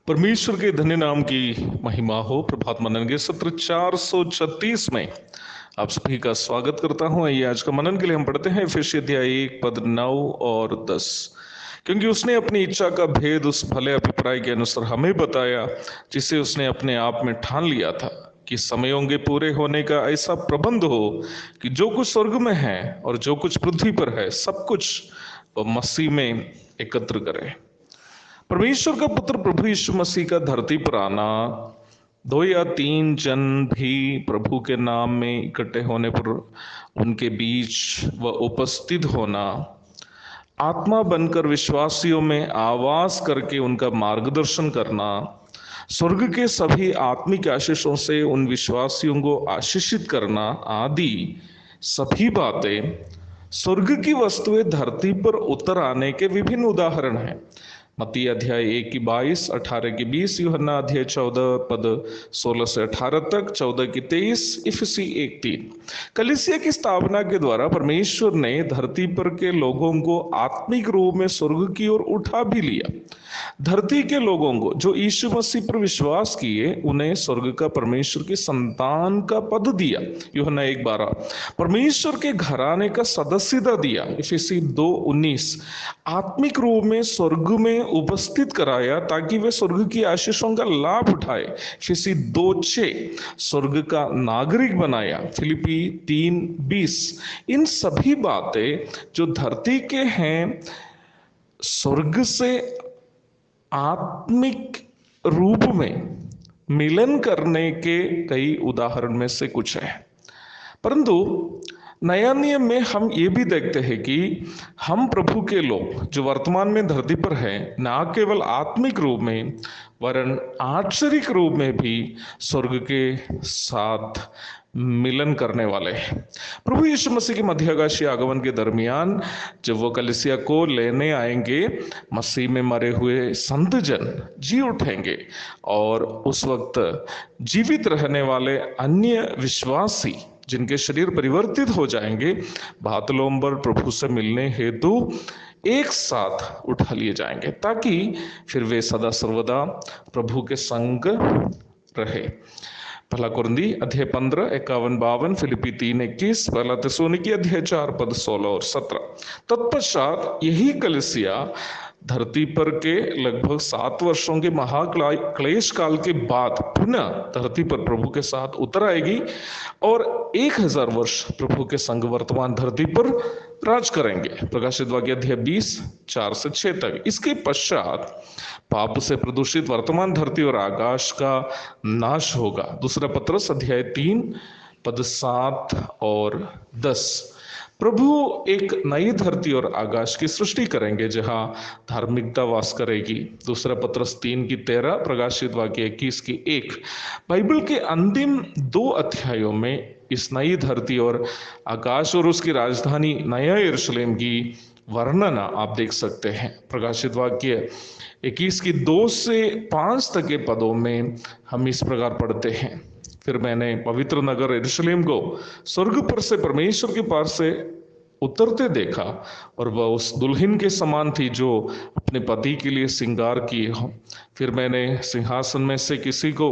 परमेश्वर के धन्य नाम की महिमा हो। प्रभात मनन के सत्र 436 में आप सभी का स्वागत करता हूं। आइए आज का मनन के लिए हम पढ़ते हैं एफेसी अध्याय 1 पद 9 और 10। क्योंकि उसने अपनी इच्छा का भेद उस भले अभिप्राय के अनुसार हमें बताया, जिसे उसने अपने आप में ठान लिया था कि समयों के पूरे होने का ऐसा प्रबंध हो कि जो कुछ स्वर्ग में है और जो कुछ पृथ्वी पर है, सब कुछ वह मसीह में एकत्र करे। परमेश्वर का पुत्र प्रभु यीशु मसीह का धरती पर आना, 2 या 3 जन भी प्रभु के नाम में इकट्ठे होने पर उनके बीच वह उपस्थित होना, आत्मा बनकर विश्वासियों में आवास करके उनका मार्गदर्शन करना, स्वर्ग के सभी आत्मिक आशीषों से उन विश्वासियों को आशीषित करना आदि सभी बातें स्वर्ग की वस्तुएं धरती पर उतर आने के विभिन्न उदाहरण हैं। मत्ती अध्याय 1 की 22, 18 की 20, यूहन्ना अध्याय 14 पद 16 से 18 तक, 14 की 23, इफिसी 1:3। कलीसिया की स्थापना के द्वारा परमेश्वर ने धरती पर के लोगों को आत्मिक रूप में स्वर्ग की ओर उठा भी लिया। धरती के लोगों को जो यीशु मसीह पर विश्वास किए, उन्हें स्वर्ग का परमेश्वर की संतान का पद दिया, यूहन्ना 1:12। परमेश्वर के घराने का सदस्यता दिया, इफिसी 2:19। आत्मिक रूप में स्वर्ग में उपस्थित कराया ताकि वे स्वर्ग की आशीषों का लाभ उठाए, इफिसी 2:6। स्वर्ग का नागरिक बनाया, फिलिपी 3:20। इन सभी बातें जो धरती के हैं, स्वर्ग से आत्मिक रूप में मिलन करने के कई उदाहरण में से कुछ है। परंतु नया नियम में हम ये भी देखते हैं कि हम प्रभु के लोग जो वर्तमान में धरती पर हैं, ना केवल आत्मिक रूप में वरन आश्चर्यिक रूप में भी स्वर्ग के साथ मिलन करने वाले हैं। प्रभु यीशु मसीह के मध्याकाशीय आगमन के दरमियान जब वो कलीसिया को लेने आएंगे, मसीह में मरे हुए संत जन जी उठेंगे और उस वक्त जीवित रहने वाले अन्य विश्वासी जिनके शरीर परिवर्तित हो जाएंगे, बादलों पर प्रभु से मिलने हेतु एक साथ उठा लिए जाएंगे, ताकि फिर वे सदा सर्वदा प्रभु के संग रहे। पहला कुरिन्थी अध्याय 15, 51, 52, फिलिपी 3:21, पहला थिस्सलुनीकी अध्याय 4 पद 16 और 17। तत्पश्चात यही कलीसिया धरती पर के लगभग 7 वर्षों के महाक्लेश काल के बाद पुनः धरती पर प्रभु के साथ उतर आएगी और 1000 वर्ष प्रभु के संग वर्तमान धरती पर राज करेंगे। प्रकाशित वाक्य अध्याय 20, 4 से 6 तक। इसके पश्चात पाप से प्रदूषित वर्तमान धरती और आकाश का नाश होगा। दूसरा पत्रस अध्याय 3 पद 7 और 10। प्रभु एक नई धरती और आकाश की सृष्टि करेंगे जहां धार्मिकता वास करेगी। दूसरा पत्रस 3 की 13, प्रकाशित वाक्य 21 की 1। बाइबल के अंतिम 2 अध्यायों में इस नई धरती और आकाश और उसकी राजधानी नया यरूशलेम की वर्णना आप देख सकते हैं। प्रकाशित वाक्य 21 की 2 से 5 तक के पदों में हम इस प्रकार पढ़ते हैं, फिर मैंने पवित्र नगर यरूशलेम को स्वर्ग पर से परमेश्वर के पास से उतरते देखा और वह उस दुल्हन के समान थी जो अपने पति के लिए श्रृंगार किए हो। फिर मैंने सिंहासन में से किसी को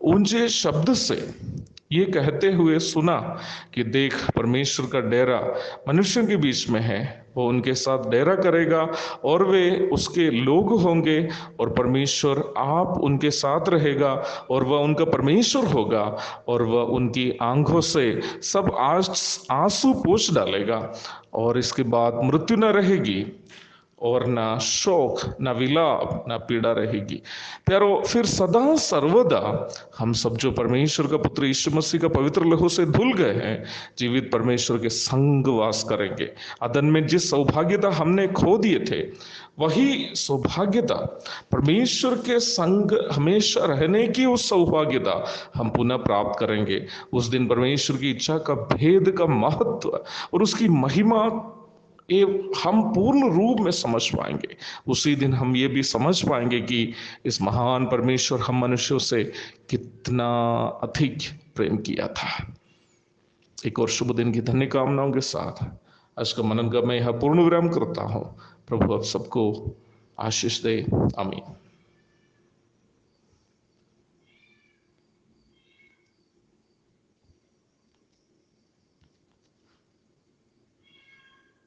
ऊंचे शब्द से ये कहते हुए सुना कि देख, परमेश्वर का डेरा मनुष्यों के बीच में है, वो उनके साथ डेरा करेगा और वे उसके लोग होंगे और परमेश्वर आप उनके साथ रहेगा और वह उनका परमेश्वर होगा और वह उनकी आंखों से सब आंसू पोंछ डालेगा और इसके बाद मृत्यु न रहेगी और ना शोक, ना विलाप, ना पीड़ा रहेगी। प्यारो, फिर सदा सर्वदा हम सब जो परमेश्वर का पुत्र यीशु मसीह का पवित्र लहू से धुल गए हैं, जीवित परमेश्वर के संग वास करेंगे। अदन में जिस सौभाग्यता हमने खो दिए थे, वही सौभाग्यता परमेश्वर के संग हमेशा रहने की उस सौभाग्यता हम पुनः प्राप्त करेंगे। उस दिन परमेश्वर की इच्छा का भेद का महत्व और उसकी महिमा ये हम पूर्ण रूप में समझ पाएंगे। उसी दिन हम ये भी समझ पाएंगे कि इस महान परमेश्वर हम मनुष्यों से कितना अधिक प्रेम किया था। एक और शुभ दिन की धन्य कामनाओं के साथ आज का मनन का मैं यह पूर्ण विराम करता हूँ। प्रभु आप सबको आशीष दे। आमीन।